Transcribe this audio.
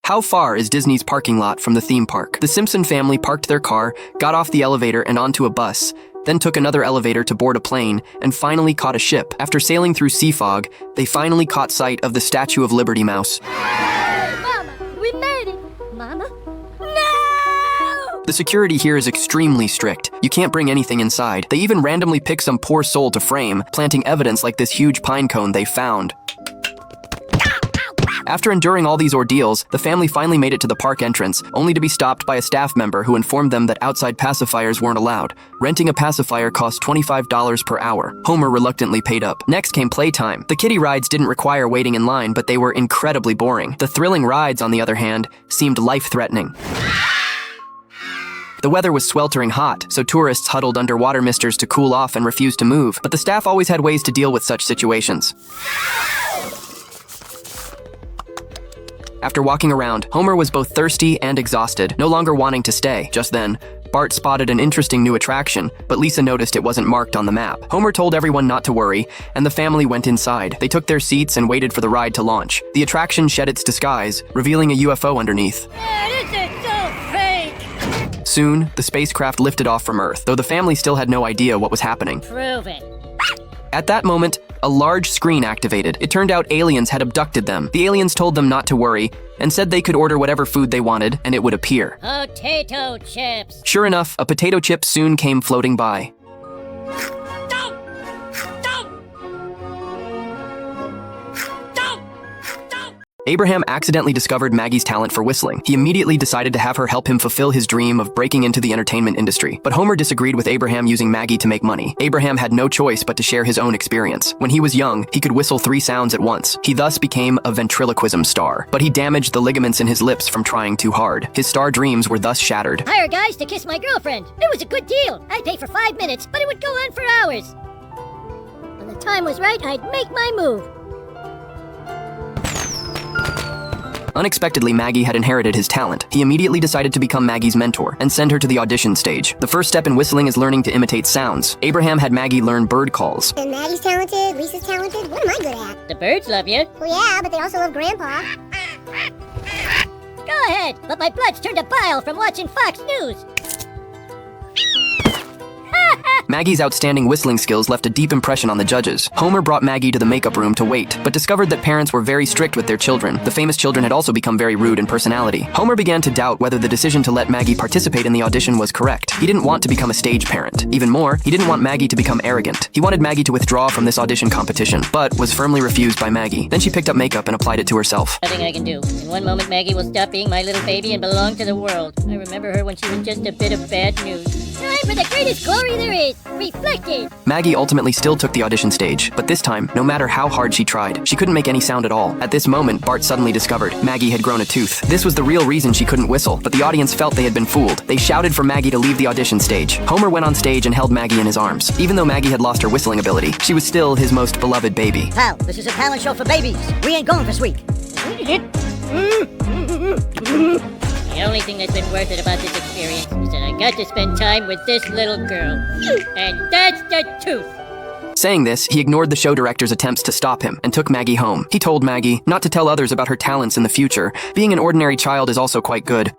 How far is Disney's parking lot from the theme park? The Simpson family parked their car, got off the elevator and onto a bus, then took another elevator to board a plane, and finally caught a ship. After sailing through sea fog, they finally caught sight of the Statue of Liberty mouse. Mama, we made it! Mama? No! The security here is extremely strict. You can't bring anything inside. They even randomly pick some poor soul to frame, planting evidence like this huge pine cone they found. After enduring all these ordeals, the family finally made it to the park entrance, only to be stopped by a staff member who informed them that outside pacifiers weren't allowed. Renting a pacifier cost $25 per hour. Homer reluctantly paid up. Next came playtime. The kiddie rides didn't require waiting in line, but they were incredibly boring. The thrilling rides, on the other hand, seemed life-threatening. The weather was sweltering hot, so tourists huddled under water misters to cool off and refused to move, but the staff always had ways to deal with such situations. After walking around, Homer was both thirsty and exhausted, no longer wanting to stay. Just then, Bart spotted an interesting new attraction, but Lisa noticed it wasn't marked on the map. Homer told everyone not to worry, and the family went inside. They took their seats and waited for the ride to launch. The attraction shed its disguise, revealing a UFO underneath. This is so fake! Soon, the spacecraft lifted off from Earth, though the family still had no idea what was happening. Prove it. At that moment, a large screen activated. It turned out aliens had abducted them. The aliens told them not to worry and said they could order whatever food they wanted and it would appear. Potato chips. Sure enough, a potato chip soon came floating by. Abraham accidentally discovered Maggie's talent for whistling. He immediately decided to have her help him fulfill his dream of breaking into the entertainment industry. But Homer disagreed with Abraham using Maggie to make money. Abraham had no choice but to share his own experience. When he was young, he could whistle 3 sounds at once. He thus became a ventriloquism star. But he damaged the ligaments in his lips from trying too hard. His star dreams were thus shattered. Hire guys to kiss my girlfriend. It was a good deal. I'd pay for 5 minutes, but it would go on for hours. When the time was right, I'd make my move. Unexpectedly, Maggie had inherited his talent. He immediately decided to become Maggie's mentor and send her to the audition stage. The first step in whistling is learning to imitate sounds. Abraham had Maggie learn bird calls. And Maggie's talented, Lisa's talented. What am I good at? The birds love you. Well, yeah, but they also love Grandpa. Go ahead, but my blood's turned to bile from watching Fox News. Maggie's outstanding whistling skills left a deep impression on the judges. Homer brought Maggie to the makeup room to wait, but discovered that parents were very strict with their children. The famous children had also become very rude in personality. Homer began to doubt whether the decision to let Maggie participate in the audition was correct. He didn't want to become a stage parent. Even more, he didn't want Maggie to become arrogant. He wanted Maggie to withdraw from this audition competition, but was firmly refused by Maggie. Then she picked up makeup and applied it to herself. Nothing I can do. In one moment, Maggie will stop being my little baby and belong to the world. I remember her when she was just a bit of bad news. Time for the greatest glory there is, reflected. Maggie ultimately still took the audition stage, but this time, no matter how hard she tried, she couldn't make any sound at all. At this moment, Bart suddenly discovered Maggie had grown a tooth. This was the real reason she couldn't whistle, but the audience felt they had been fooled. They shouted for Maggie to leave the audition stage. Homer went on stage and held Maggie in his arms. Even though Maggie had lost her whistling ability, she was still his most beloved baby. Pal, this is a talent show for babies. We ain't going for sweet. The only thing that's been worth it about this experience is that I got to spend time with this little girl. And that's the truth. Saying this, he ignored the show director's attempts to stop him and took Maggie home. He told Maggie not to tell others about her talents in the future. Being an ordinary child is also quite good.